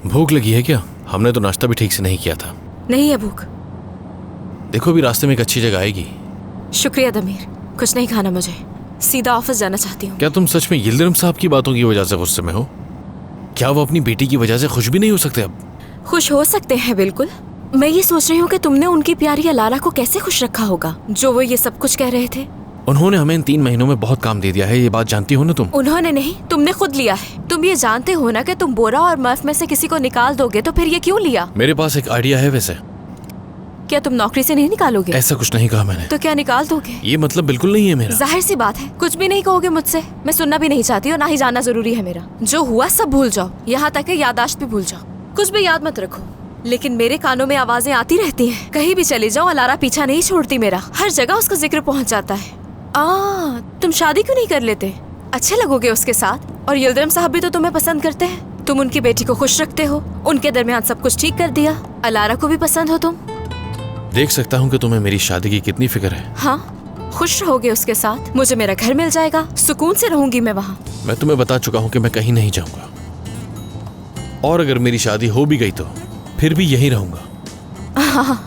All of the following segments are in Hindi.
भूख लगी है क्या? हमने तो नाश्ता भी ठीक से नहीं किया था। नहीं है भूख। देखो अभी रास्ते में एक अच्छी जगह आएगी। शुक्रिया दमीर, कुछ नहीं खाना मुझे, सीधा ऑफिस जाना चाहती हूँ। क्या तुम सच में यिल्दिरम साहब की बातों की वजह से गुस्से में हो? क्या वो अपनी बेटी की वजह से खुश भी नहीं हो सकते अब? खुश हो सकते हैं बिल्कुल। मैं ये सोच रही हूँ कि तुमने उनकी प्यारी अलारा को कैसे खुश रखा होगा जो वो ये सब कुछ कह रहे थे। उन्होंने हमें इन 3 महीनों में बहुत काम दे दिया है, ये बात जानती हो ना तुम? उन्होंने नहीं, तुमने खुद लिया है। तुम ये जानते हो ना कि तुम बोरा और मर्फ में से किसी को निकाल दोगे, तो फिर ये क्यों लिया? मेरे पास एक आइडिया है। वैसे क्या तुम नौकरी से नहीं निकालोगे? ऐसा कुछ नहीं कहा मैंने। तो क्या निकाल दोगे? ये मतलब बिल्कुल नहीं है मेरा। जाहिर सी बात है, कुछ भी नहीं कहोगे मुझसे। मैं सुनना भी नहीं चाहती और ना ही जानना जरूरी है मेरा। जो हुआ सब भूल जाओ, यहाँ तक कि याददाश्त भी भूल जाओ। कुछ भी याद मत रखो। लेकिन मेरे कानों में आवाजें आती रहती हैं। कहीं भी चली जाओ, अलारा पीछा नहीं छोड़ती मेरा। हर जगह उसका जिक्र पहुँच जाता है। तुम शादी क्यों नहीं कर लेते? अच्छे लगोगे उसके साथ। और यिल्दिरम साहब भी तो तुम्हें पसंद करते हैं। तुम उनकी बेटी को खुश रखते हो, उनके दरमियान सब कुछ ठीक कर दिया। अलारा को भी पसंद हो तुम। देख सकता हूँ कि तुम्हें मेरी शादी की कितनी फिक्र है। हाँ, खुश रहोगे उसके साथ। मुझे मेरा घर मिल जाएगा, सुकून से रहूंगी मैं वहाँ। मैं तुम्हें बता चुका हूँ कि मैं कहीं नहीं जाऊंगा, और अगर मेरी शादी हो भी गई तो फिर भी यहीं रहूंगा। हाँ,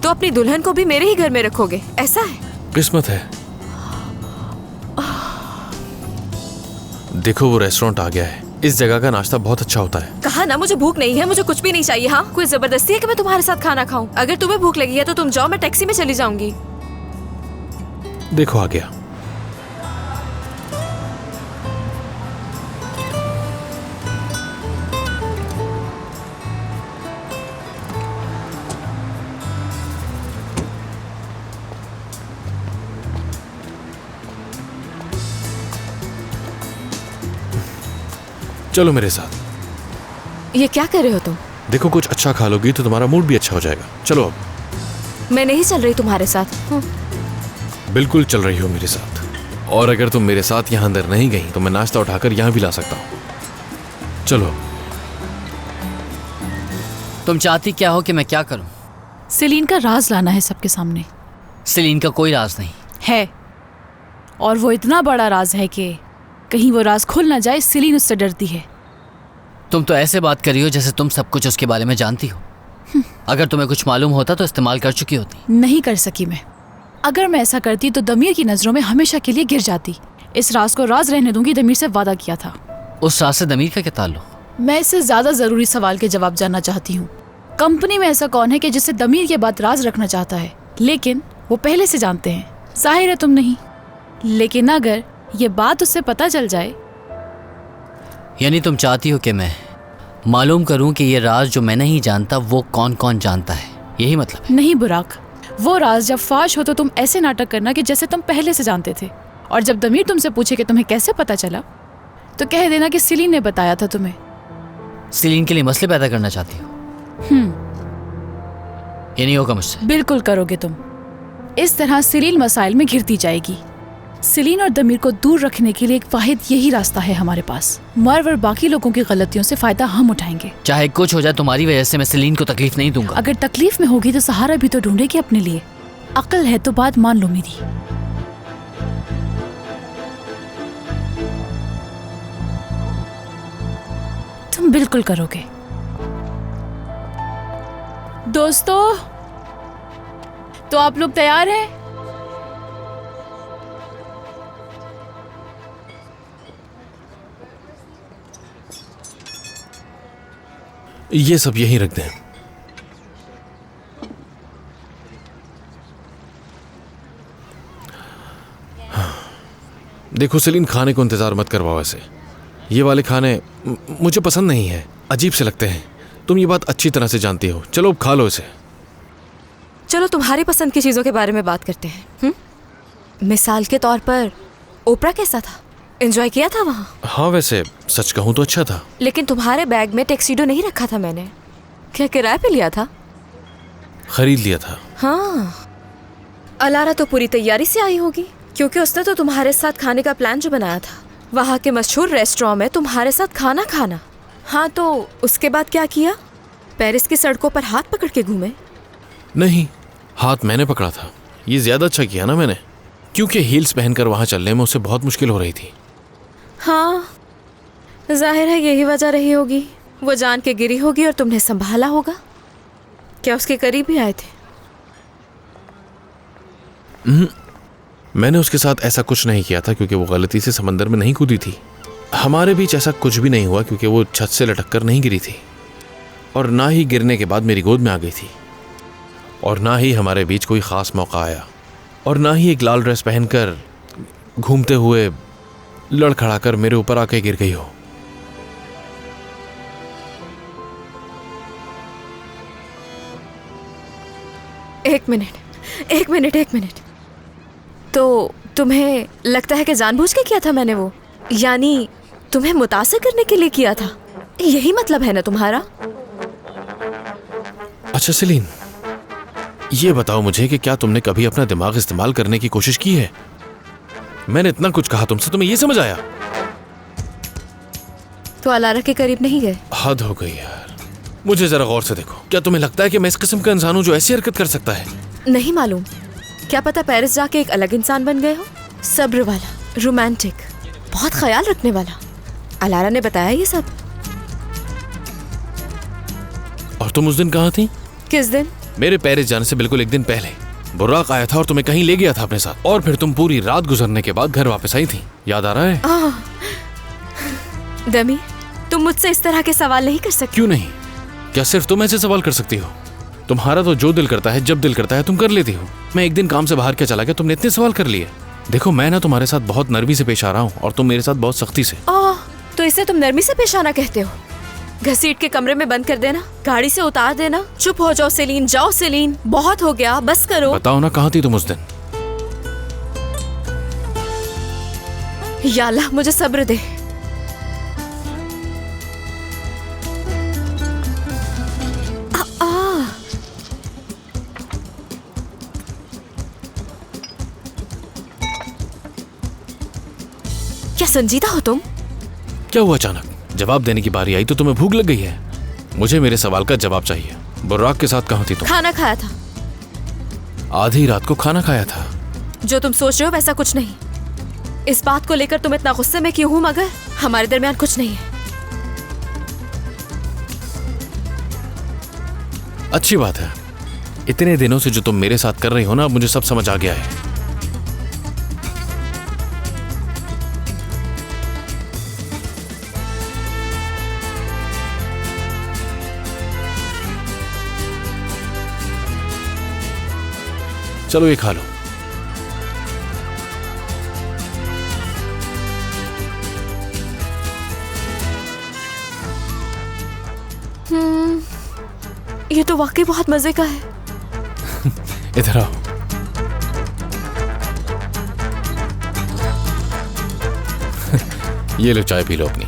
तो अपनी दुल्हन को भी मेरे ही घर में रखोगे, ऐसा है? किस्मत है। देखो वो रेस्टोरेंट आ गया है। इस जगह का नाश्ता बहुत अच्छा होता है। कहा ना मुझे भूख नहीं है, मुझे कुछ भी नहीं चाहिए। हाँ, कोई जबरदस्ती है कि मैं तुम्हारे साथ खाना खाऊं? अगर तुम्हें भूख लगी है तो तुम जाओ, मैं टैक्सी में चली जाऊंगी। देखो आ गया। चलो मेरे साथ। ये क्या कर रहे हो तुम? देखो कुछ अच्छा खा लोगी तो तुम्हारा मूड भी अच्छा हो जाएगा। चलो अब। मैं नहीं चल रही तुम्हारे साथ। बिल्कुल चल रही हो मेरे साथ। और अगर तुम मेरे साथ यहाँ अंदर नहीं गई तो मैं नाश्ता उठाकर यहाँ भी ला सकता हूँ। चलो। तुम चाहती क्या हो कि मैं क्या करूँ? सेलिन का राज लाना है सबके सामने। सेलिन का कोई राज नहीं है, और वो इतना बड़ा राज है कि कहीं वो राज खुल ना जाए। सेलिन उससे डरती है। तुम तो ऐसे बात कर रही हो जैसे तुम सब कुछ उसके बारे में जानती हो। अगर तुम्हें कुछ मालूम होता तो इस्तेमाल कर चुकी होती। नहीं कर सकी मैं। अगर मैं ऐसा करती तो दमीर की नजरों में हमेशा के लिए गिर जाती। इस राज को राज रहने दूंगी, दमीर से वादा किया था। उस राज से दमीर का क्या ताल्लुक? मैं इससे ज्यादा जरूरी सवाल के जवाब जानना चाहती हूँ। कंपनी में ऐसा कौन है कि जिससे दमीर के बाद राज रखना चाहता है, लेकिन वो पहले से जानते हैं? जाहिर है तुम नहीं। लेकिन अगर ये बात उससे पता चल जाए। यानी तुम चाहती हो कि मैं मालूम करूं कि ये राज जो मैं नहीं जानता वो कौन कौन जानता है, यही मतलब है? नहीं बुराक, वो राज जब फाश हो तो तुम ऐसे नाटक करना कि जैसे तुम पहले से जानते थे। और जब दमीर तुमसे पूछे कि तुम्हें कैसे पता चला, तो कह देना कि सेलिन ने बताया था तुम्हें। सेलिन के लिए मसले पैदा करना चाहती हो? ये नहीं होगा मुझसे। बिल्कुल करोगे तुम। इस तरह सेलिन मसाइल में घिरती जाएगी। सेलिन और दमीर को दूर रखने के लिए एक वाहिद यही रास्ता है हमारे पास। मर्व और बाकी लोगों की गलतियों से फायदा हम उठाएंगे। चाहे कुछ हो जाए तुम्हारी वजह से मैं सेलिन को तकलीफ नहीं दूंगा। अगर तकलीफ में होगी तो सहारा भी तो ढूंढेगी अपने लिए। अक्ल है तो बात मान लो मेरी। तुम बिल्कुल करोगे। दोस्तों, तो आप लोग तैयार हैं? ये सब यहीं रख दें। देखो सेलिन, खाने को इंतजार मत करवाओ ऐसे। ये वाले खाने मुझे पसंद नहीं है, अजीब से लगते हैं। तुम ये बात अच्छी तरह से जानती हो। चलो अब खा लो इसे। चलो तुम्हारी पसंद की चीजों के बारे में बात करते हैं। मिसाल के तौर पर ओपरा कैसा था? एंजॉय किया था वहाँ? हाँ वैसे सच कहूँ तो अच्छा था। लेकिन तुम्हारे बैग में टैक्सीडो नहीं रखा था मैंने। क्या किराए पे लिया था? खरीद लिया था। हाँ, अलारा तो पूरी तैयारी से आई होगी, क्योंकि उसने तो तुम्हारे साथ खाने का प्लान जो बनाया था, वहाँ के मशहूर रेस्टोरेंट में तुम्हारे साथ खाना खाना। हाँ, तो उसके बाद क्या किया? पेरिस की सड़कों पर हाथ पकड़ के घूमे? नहीं, हाथ मैंने पकड़ा था। ये ज्यादा अच्छा किया ना मैंने, क्योंकि हील्स पहनकर वहाँ चलने में उसे बहुत मुश्किल हो रही थी। हाँ, जाहिर है यही वजह रही होगी। वो जान के गिरी होगी और तुमने संभाला होगा। क्या उसके करीब भी आए थे? मैंने उसके साथ ऐसा कुछ नहीं किया था क्योंकि वो गलती से समंदर में नहीं कूदी थी। हमारे बीच ऐसा कुछ भी नहीं हुआ क्योंकि वो छत से लटक कर नहीं गिरी थी, और ना ही गिरने के बाद मेरी गोद में आ गई थी, और ना ही हमारे बीच कोई ख़ास मौका आया, और ना ही एक लाल ड्रेस पहनकर घूमते हुए लड़खड़ाकर मेरे ऊपर आके गिर गई हो। एक मिनट। तो तुम्हें लगता है कि जानबूझ के किया था मैंने वो? यानी तुम्हें मुतासिर करने के लिए किया था, यही मतलब है ना तुम्हारा? अच्छा सेलिन, ये बताओ मुझे कि क्या तुमने कभी अपना दिमाग इस्तेमाल करने की कोशिश की है? मैंने इतना कुछ कहा तुमसे, तुम्हें ये समझ आया? तो अलारा के करीब नहीं गए? हद हो गई यार। मुझे जरा गौर से देखो। क्या तुम्हें लगता है कि मैं इस किस्म का इंसान हूं जो ऐसी हरकत कर सकता है? नहीं मालूम। क्या पता पेरिस जाके एक अलग इंसान बन गए हो, सब्र वाला, रोमांटिक, बहुत ख्याल रखने वाला। अलारा ने बताया ये सब। और तुम उस दिन कहाँ थी? किस दिन? मेरे पेरिस जाने से बिल्कुल एक दिन पहले बुर्राक आया था और तुम्हें कहीं ले गया था अपने साथ, और फिर तुम पूरी रात गुजरने के बाद घर वापस आई थी। याद आ रहा है? दमी, तुम मुझसे इस तरह के सवाल नहीं कर सकते। क्यों नहीं? क्या सिर्फ तुम ऐसे सवाल कर सकती हो? तुम्हारा तो जो दिल करता है, जब दिल करता है तुम कर लेती हो। मैं एक दिन काम से बाहर क्या चला गया, तुमने इतने सवाल कर लिए। देखो, मैं ना तुम्हारे साथ बहुत नरमी से पेश आ रहा हूँ और तुम मेरे साथ बहुत सख्ती से। तो इसे तुम नरमी से पेश आना कहते हो? घसीट के कमरे में बंद कर देना, गाड़ी से उतार देना। चुप हो जाओ सेलीन, जाओ सेलीन, बहुत हो गया, बस करो। बताओ ना, कहाँ थी तुम उस दिन? या अल्लाह, मुझे सब्र दे। क्या संजीदा हो तुम? क्या हुआ अचानक? जवाब देने की बारी आई तो तुम्हें भूख लग गई है? मुझे मेरे सवाल का जवाब चाहिए। बुर्राक के साथ कहाँ थी तुम? खाना खाया था। आधी रात को खाना खाया था? जो तुम सोच रहे हो वैसा कुछ नहीं। इस बात को लेकर तुम इतना गुस्से में क्यों हो? मगर हमारे दरमियान कुछ नहीं है। अच्छी बात है। इतने दिनों से जो तुम मेरे साथ कर रही हो ना, अब मुझे सब समझ आ गया है। चलो ये खा लो। ये तो वाकई बहुत मजे का है। इधर आओ। ये लो, चाय पी लो अपनी।